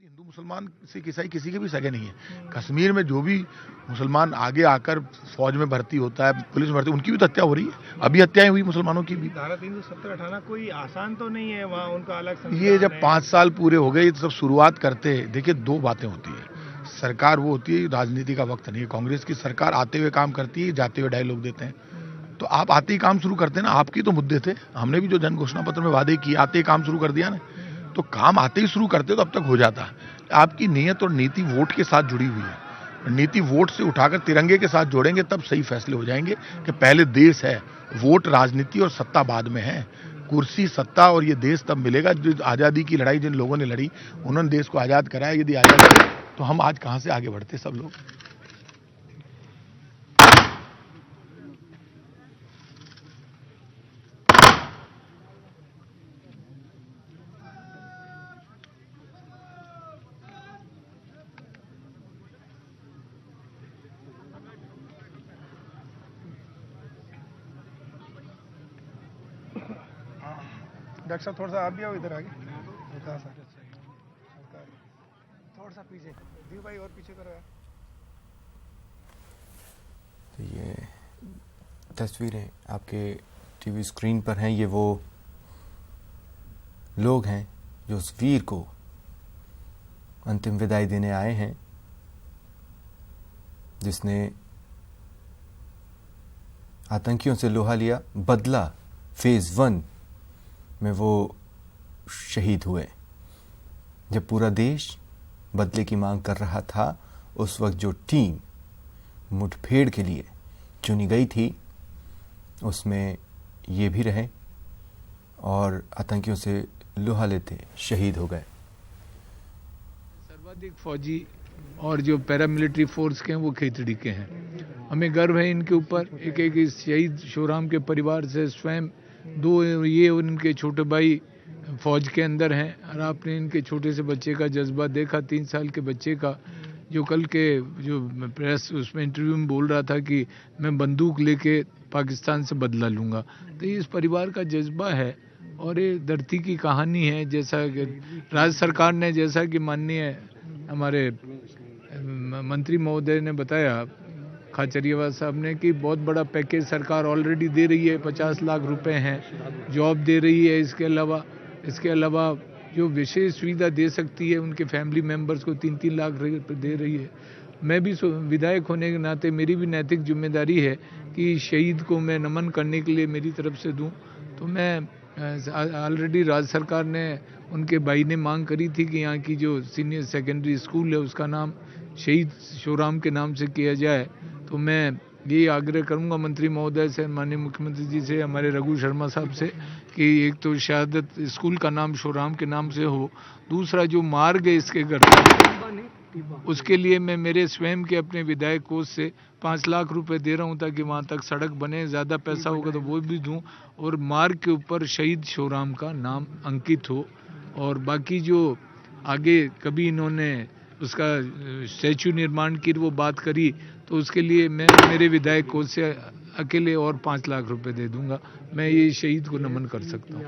हिंदू मुसलमान सिख ईसाई किसी के भी सगे नहीं है। कश्मीर में जो भी मुसलमान आगे आकर फौज में भर्ती होता है, पुलिस में भर्ती, उनकी भी तो हत्या हो रही है। अभी हत्याएं हुई मुसलमानों की भी। धारा 370 हटाना कोई आसान तो नहीं है, वहाँ उनका अलग ये जब 5 साल पूरे हो गए, ये सब शुरुआत करते हैं। देखिए, दो बातें होती है। सरकार वो होती है, राजनीति का वक्त नहीं है। कांग्रेस की सरकार आते हुए काम करती है, जाते हुए डायलॉग देते हैं। तो आप आते ही काम शुरू करते हैं ना। आपकी तो मुद्दे थे, हमने भी जो जन घोषणा पत्र में वादे किए, आते ही काम शुरू कर दिया ना। तो काम आते ही शुरू करते तो अब तक हो जाता। आपकी नीयत और नीति वोट के साथ जुड़ी हुई है। नीति वोट से उठाकर तिरंगे के साथ जोड़ेंगे, तब सही फैसले हो जाएंगे कि पहले देश है, वोट राजनीति और सत्ता बाद में है। कुर्सी, सत्ता और ये देश तब मिलेगा। जो आज़ादी की लड़ाई जिन लोगों ने लड़ी, उन्होंने देश को आज़ाद कराया। यदि आज़ाद, तो हम आज कहाँ से आगे बढ़ते सब लोग। डॉक्टर साहब थोड़ा सा आप भी आओ इधर आगे। हाँ सर, थोड़ा सा पीछे दीव भाई, और पीछे करो यार। तो ये तस्वीरें आपके टीवी स्क्रीन पर हैं। ये वो लोग हैं जो उस वीर को अंतिम विदाई देने आए हैं, जिसने आतंकियों से लोहा लिया। बदला फेज 1 में वो शहीद हुए। जब पूरा देश बदले की मांग कर रहा था, उस वक्त जो टीम मुठभेड़ के लिए चुनी गई थी, उसमें ये भी रहे और आतंकियों से लोहा लेते शहीद हो गए। सर्वाधिक फौजी और जो पैरामिलिट्री फोर्स के हैं वो खेतड़ी के हैं। हमें गर्व है इनके ऊपर। एक एक इस शहीद शोराम के परिवार से स्वयं 2 ये उनके छोटे भाई फौज के अंदर हैं। और आपने इनके छोटे से बच्चे का जज्बा देखा, 3 साल के बच्चे का, जो कल के जो प्रेस उसमें इंटरव्यू में बोल रहा था कि मैं बंदूक लेके पाकिस्तान से बदला लूँगा। तो ये इस परिवार का जज्बा है और ये धरती की कहानी है। जैसा कि राज्य सरकार ने, जैसा कि माननीय हमारे मंत्री महोदय ने बताया, खाचरियावास साहब ने, कि बहुत बड़ा पैकेज सरकार ऑलरेडी दे रही है। 50 लाख रुपए हैं, जॉब दे रही है। इसके अलावा जो विशेष सुविधा दे सकती है उनके फैमिली मेंबर्स को 3-3 लाख रुपए दे रही है। मैं भी विधायक होने के नाते मेरी भी नैतिक जिम्मेदारी है कि शहीद को मैं नमन करने के लिए मेरी तरफ से दूं। तो मैं ऑलरेडी राज्य सरकार ने, उनके भाई ने मांग करी थी कि यहाँ की जो सीनियर सेकेंडरी स्कूल है उसका नाम शहीद शोराम के नाम से किया जाए। तो मैं ये आग्रह करूंगा मंत्री महोदय से, माननीय मुख्यमंत्री जी से, हमारे रघु शर्मा साहब से, कि एक तो शहादत स्कूल का नाम शोराम के नाम से हो। दूसरा, जो मार्ग है इसके घर, उसके लिए मैं मेरे स्वयं के अपने विधायक कोष से 5 लाख रुपए दे रहा हूं, ताकि वहां तक सड़क बने। ज़्यादा पैसा होगा तो वो भी दूं, और मार्ग के ऊपर शहीद शोराम का नाम अंकित हो। और बाकी जो आगे कभी इन्होंने उसका स्टैचू निर्माण की वो बात करी, तो उसके लिए मैं मेरे विधायक कोष से अकेले और 5 लाख रुपए दे दूंगा। मैं ये शहीद को नमन कर सकता हूँ।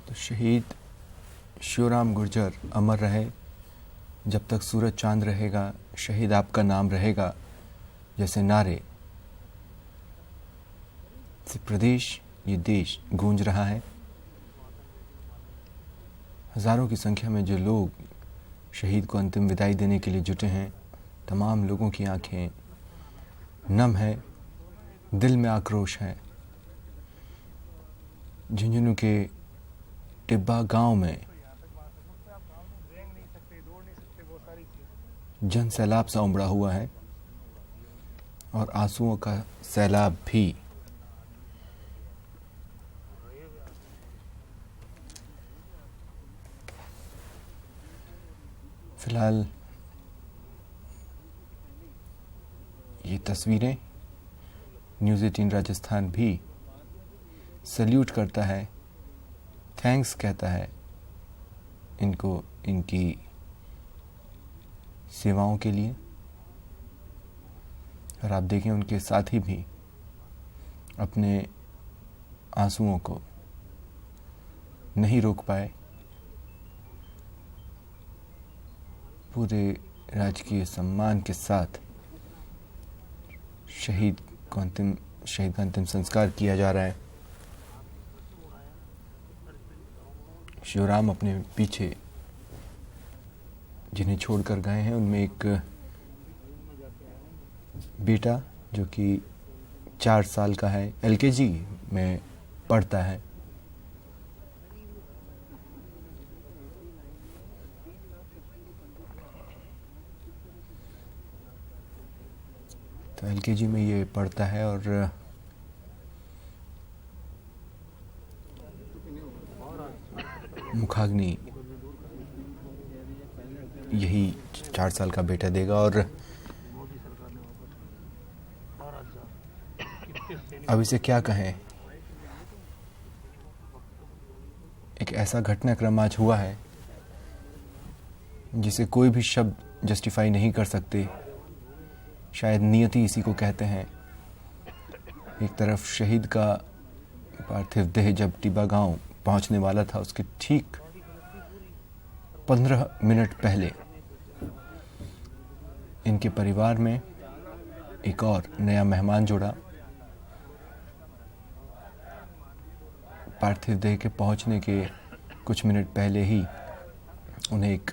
तो शहीद शिवराम गुर्जर अमर रहे, जब तक सूरज चांद रहेगा शहीद आपका नाम रहेगा जैसे नारे से प्रदेश, ये देश गूंज रहा है। हजारों की संख्या में जो लोग शहीद को अंतिम विदाई देने के लिए जुटे हैं, तमाम लोगों की आंखें नम है, दिल में आक्रोश है। झुंझुनू के टिब्बा गांव में जन सैलाब सा उमड़ा हुआ है और आंसुओं का सैलाब भी। फिलहाल ये तस्वीरें न्यूज़ 18 राजस्थान भी सल्यूट करता है, थैंक्स कहता है इनको, इनकी सेवाओं के लिए। और आप देखें उनके साथी भी अपने आंसुओं को नहीं रोक पाए। पूरे राजकीय सम्मान के साथ शहीद का अंतिम संस्कार किया जा रहा है। शिवराम अपने पीछे जिन्हें छोड़कर गए हैं उनमें एक बेटा जो कि 4 साल का है, LKG में पढ़ता है। तो LKG में ये पढ़ता है और मुखाग्नि यही 4 साल का बेटा देगा। और अब इसे क्या कहें, एक ऐसा घटनाक्रम आज हुआ है जिसे कोई भी शब्द जस्टिफाई नहीं कर सकते। शायद नियति इसी को कहते हैं। एक तरफ शहीद का पार्थिव देह जब टिब्बा गांव पहुंचने वाला था, उसके ठीक 15 मिनट पहले इनके परिवार में एक और नया मेहमान जुड़ा। पार्थिव देह के पहुंचने के कुछ मिनट पहले ही उन्हें एक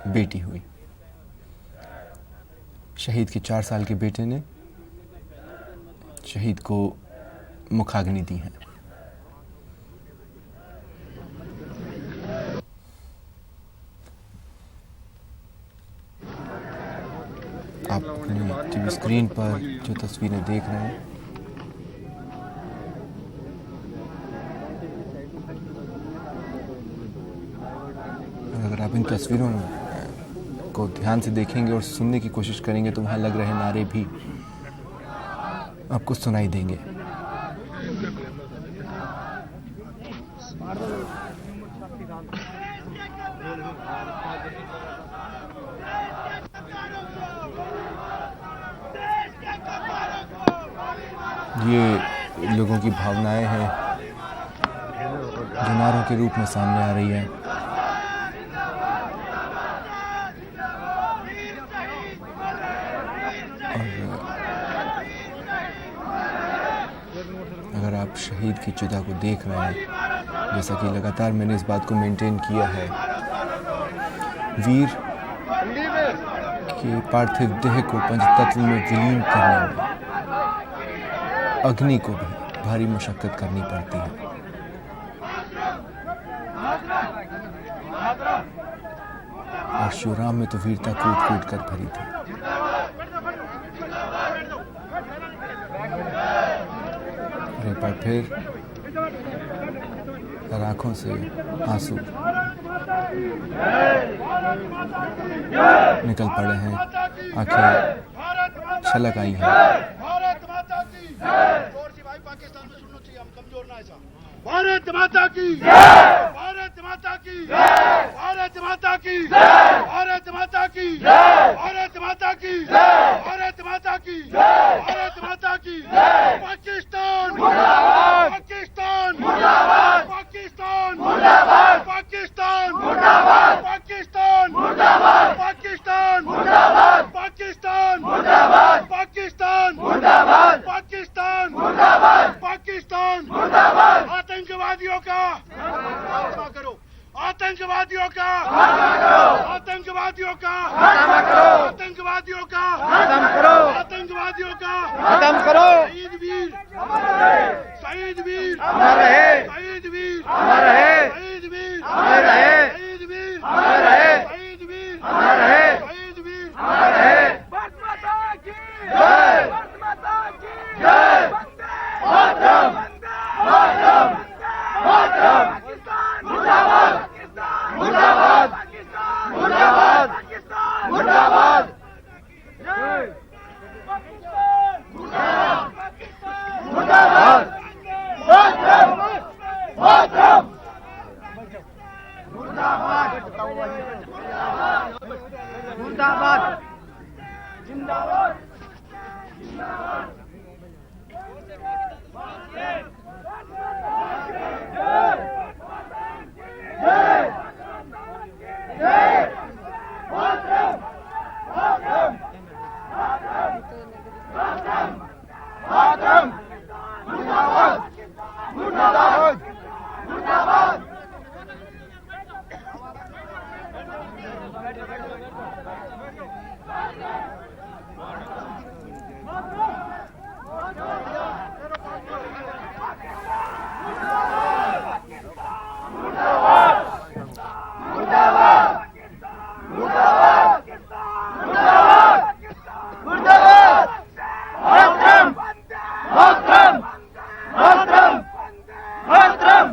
बेटी हुई। शहीद के 4 साल के बेटे ने शहीद को मुखाग्नि दी है। आप अपने टीवी स्क्रीन पर जो तस्वीरें देख रहे हैं, अगर आप इन तस्वीरों को ध्यान से देखेंगे और सुनने की कोशिश करेंगे तो वहाँ लग रहे नारे भी आपको सुनाई देंगे। ये लोगों की भावनाएं हैं जो नारों के रूप में सामने आ रही है। अगर आप शहीद की चिता को देख रहे हैं, जैसा कि लगातार मैंने इस बात को मेंटेन किया है, वीर के पार्थिव देह को पंचतत्व में विलीन करने में अग्नि को भी भारी मशक्कत करनी पड़ती है। और शिवराम में तो वीरता कूट कूट कर भरी थी। एक बार फिर आंखों से आंसू निकल पड़े हैं, आंखें छलक आई हैं। भारत माता की, भारत माता की, भारत माता की, भारत माता की, भारत माता की, भारत माता की, भारत माता की, पाकिस्तान मुर्दाबाद, पाकिस्तान मुर्दाबाद, पाकिस्तान मुर्दाबाद। आतंकवादियों का आतंकवादियों का आतंकवादियों का आतंकवादियों का खत्म करो। शहीद वीर शहीद वीर अमर रहे, शहीद वीर अमर रहे, शहीद वीर अमर रहे, शहीद वीर अमर रहे, शहीद वीर अमर रहे, शहीद वीर अमर रहे। भारत माता की जय। भारत माता की जय। मातरम, मातरम, मातरम। पाकिस्तान मुर्दाबाद, पाकिस्तान मुर्दाबाद, पाकिस्तान मुर्दाबाद, पाकिस्तान मुर्दाबाद। जय पाकिस्तान पाकिस्तान मुर्दाबाद, मातरम, मातरम। मुर्दाबाद, मुर्दाबाद, जिंदाबाद। मातरम, मुर्दाबाद, मुर्दाबाद, मुर्दाबाद।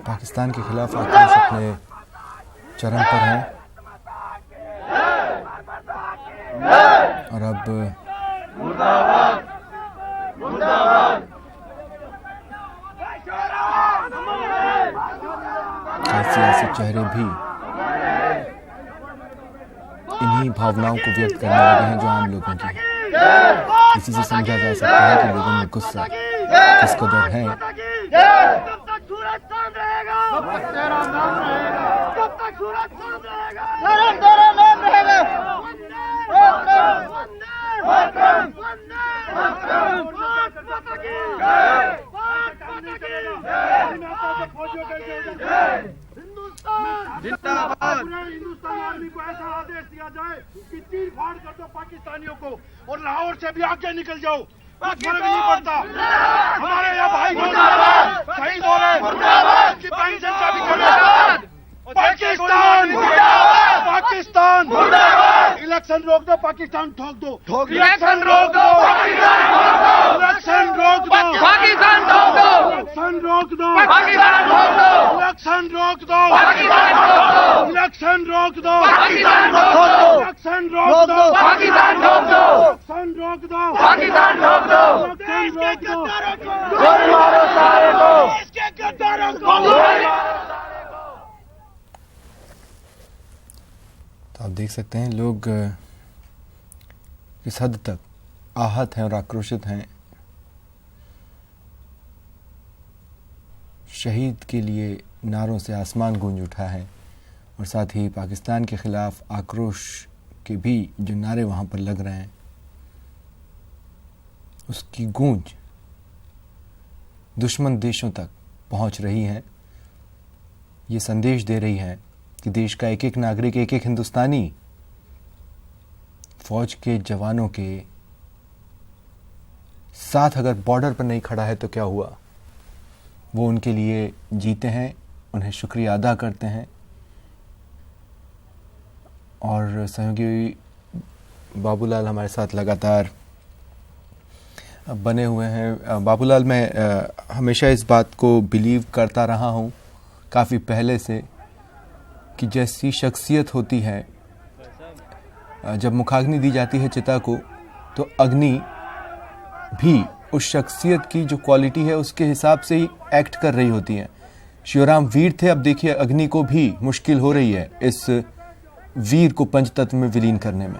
पाकिस्तान के खिलाफ आक्रोश अपने चरम पर है और अब सियासी चेहरे भी इन्हीं भावनाओं को व्यक्त करने लगे हैं जो आम लोगों की है। इसी से समझा जा सकता है कि लोगों में गुस्सा किस कदर है। जब तक सूरज चांद रहेगा तब तक तेरा नाम रहेगा जब तक सूरज चांद रहेगा तेरा नाम रहेगा वंदे मातरम वंदे मातरम भारत माता की जय भारत माता की जय हिंदुस्तान जिंदाबाद। पूरे हिंदुस्तान आर्मी को ऐसा आदेश दिया जाए कि तीर फाड़ कर दो पाकिस्तानियों को और लाहौर से भी आगे निकल जाओ। कुछ फर्क नहीं पड़ता। हमारे यहाँ भाई शहीद हो रहे हैं की पेंशन का भी करें। पाकिस्तान पाकिस्तान इलेक्शन रोक दो पाकिस्तान ठोक दो इलेक्शन रोक दो इलेक्शन रोक दो पाकिस्तान ठोक दो इलेक्शन रोक दो पाकिस्तान ठोक दो इलेक्शन रोक दो पाकिस्तान ठोक दो इलेक्शन रोक दो पाकिस्तान ठोक दो इलेक्शन रोक दो पाकिस्तान ठोक दो इलेक्शन रोक दो पाकिस्तान ठोक दो इलेक्शन रोक दो गोली मारो सारे को इसके गद्दारों को तो आप देख सकते हैं लोग किस हद तक आहत हैं और आक्रोशित हैं। शहीद के लिए नारों से आसमान गूंज उठा है और साथ ही पाकिस्तान के खिलाफ आक्रोश के भी जो नारे वहाँ पर लग रहे हैं उसकी गूंज दुश्मन देशों तक पहुँच रही है। ये संदेश दे रही है कि देश का एक एक नागरिक, एक एक हिंदुस्तानी फौज के जवानों के साथ अगर बॉर्डर पर नहीं खड़ा है तो क्या हुआ। वो उनके लिए जीते हैं, उन्हें शुक्रिया अदा करते हैं। और सहयोगी बाबूलाल हमारे साथ लगातार बने हुए हैं। बाबूलाल, मैं हमेशा इस बात को बिलीव करता रहा हूँ काफ़ी पहले से कि जैसी शख्सियत होती है, जब मुखाग्नि दी जाती है चिता को, तो अग्नि भी उस शख्सियत की जो क्वालिटी है उसके हिसाब से ही एक्ट कर रही होती है। शिवराम वीर थे, अब देखिए अग्नि को भी मुश्किल हो रही है इस वीर को पंचतत्व में विलीन करने में।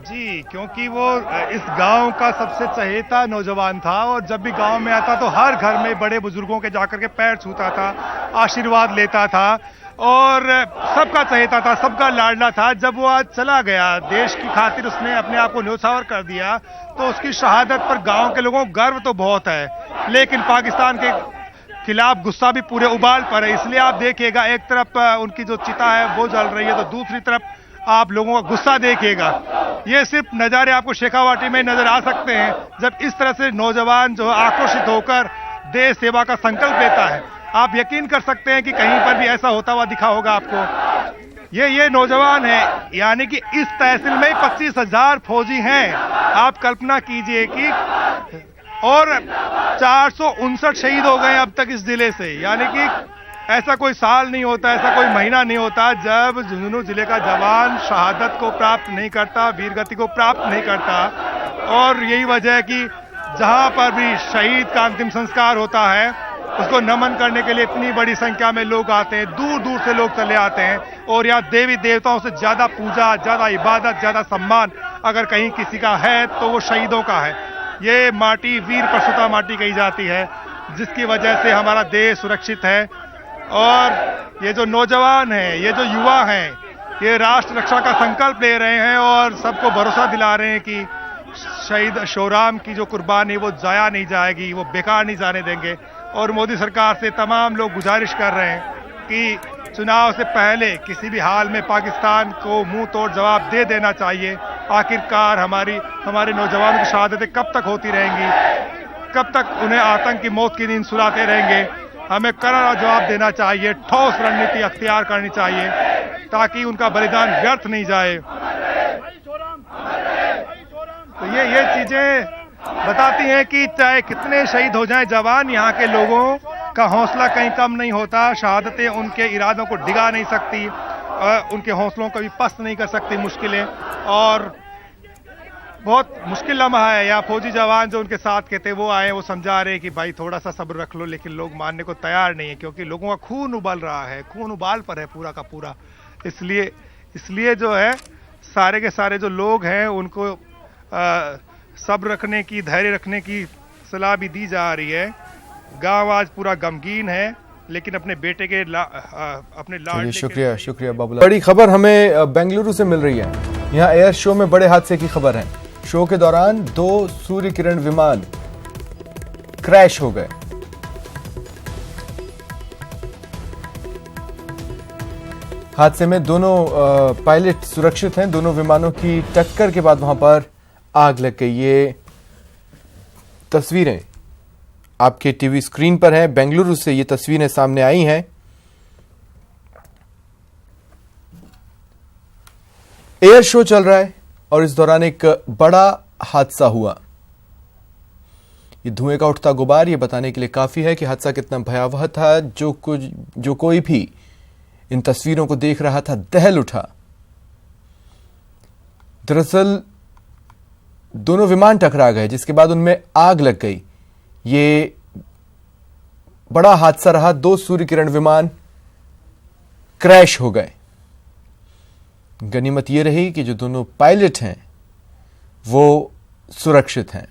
जी, क्योंकि वो इस गांव का सबसे चहेता नौजवान था और जब भी गांव में आता तो हर घर में बड़े बुजुर्गों के जाकर के पैर छूता था, आशीर्वाद लेता था और सबका चहेता था, सबका लाडला था। जब वो आज चला गया, देश की खातिर उसने अपने आप को न्योछावर कर दिया, तो उसकी शहादत पर गांव के लोगों को गर्व तो बहुत है, लेकिन पाकिस्तान के खिलाफ गुस्सा भी पूरे उबाल पर है। इसलिए आप देखिएगा एक तरफ उनकी जो चिता है वो जल रही है, तो दूसरी तरफ आप लोगों का गुस्सा देखिएगा। ये सिर्फ नज़ारे आपको शेखावाटी में नजर आ सकते हैं, जब इस तरह से नौजवान जो आक्रोशित होकर देश सेवा का संकल्प लेता है। आप यकीन कर सकते हैं कि कहीं पर भी ऐसा होता हुआ दिखा होगा आपको। ये नौजवान है, यानी कि इस तहसील में 25,000 फौजी हैं। आप कल्पना कीजिए कि और 459 शहीद हो गए अब तक इस जिले से, यानी कि ऐसा कोई साल नहीं होता, ऐसा कोई महीना नहीं होता जब झुंझुनू जिले का जवान शहादत को प्राप्त नहीं करता, वीरगति को प्राप्त नहीं करता। और यही वजह है कि जहां पर भी शहीद का अंतिम संस्कार होता है उसको नमन करने के लिए इतनी बड़ी संख्या में लोग आते हैं, दूर दूर से लोग चले आते हैं। और यहाँ देवी देवताओं से ज्यादा पूजा, ज्यादा इबादत, ज्यादा सम्मान अगर कहीं किसी का है तो वो शहीदों का है। ये माटी वीर प्रसूता माटी कही जाती है, जिसकी वजह से हमारा देश सुरक्षित है। और ये जो नौजवान हैं, ये जो युवा हैं, ये राष्ट्र रक्षा का संकल्प ले रहे हैं और सबको भरोसा दिला रहे हैं कि शहीद शोराम की जो कुर्बानी वो जाया नहीं जाएगी, वो बेकार नहीं जाने देंगे। और मोदी सरकार से तमाम लोग गुजारिश कर रहे हैं कि चुनाव से पहले किसी भी हाल में पाकिस्तान को मुंह तोड़ जवाब दे देना चाहिए। आखिरकार हमारे नौजवानों की शहादतें कब तक होती रहेंगी, कब तक उन्हें आतंक की मौत की नींद सुलाते रहेंगे। हमें करारा जवाब देना चाहिए, ठोस रणनीति अख्तियार करनी चाहिए ताकि उनका बलिदान व्यर्थ नहीं जाए। तो ये चीजें बताती हैं कि चाहे कितने शहीद हो जाएं जवान, यहाँ के लोगों का हौसला कहीं कम नहीं होता। शहादतें उनके इरादों को डिगा नहीं सकती, उनके हौसलों को भी पस्त नहीं कर सकती मुश्किलें। और बहुत मुश्किल लम्हा है। या फौजी जवान जो उनके साथ के थे वो आए, वो समझा रहे कि भाई थोड़ा सा सब्र रख लो, लेकिन लोग मानने को तैयार नहीं है क्योंकि लोगों का खून उबल रहा है, खून उबाल पर है पूरा का पूरा। इसलिए जो है सारे के सारे जो लोग हैं उनको सब्र रखने की, धैर्य रखने की सलाह भी दी जा रही है। गांव आज पूरा गमगीन है, लेकिन अपने बेटे के अपने लाड। शुक्रिया बाबूलाल। बड़ी खबर हमें बेंगलुरु से मिल रही है। यहाँ एयर शो में बड़े हादसे की खबर है। शो के दौरान 2 सूर्य किरण विमान क्रैश हो गए। हादसे में दोनों पायलट सुरक्षित हैं। दोनों विमानों की टक्कर के बाद वहां पर आग लग गई। ये तस्वीरें आपके टीवी स्क्रीन पर हैं। बेंगलुरु से ये तस्वीरें सामने आई हैं। एयर शो चल रहा है और इस दौरान एक बड़ा हादसा हुआ। ये धुएं का उठता गुबार ये बताने के लिए काफी है कि हादसा कितना भयावह था। जो कोई भी इन तस्वीरों को देख रहा था दहल उठा। दरअसल दोनों विमान टकरा गए, जिसके बाद उनमें आग लग गई। ये बड़ा हादसा रहा। 2 सूर्य किरण विमान क्रैश हो गए। गनीमत ये रही कि जो दोनों पायलट हैं वो सुरक्षित हैं।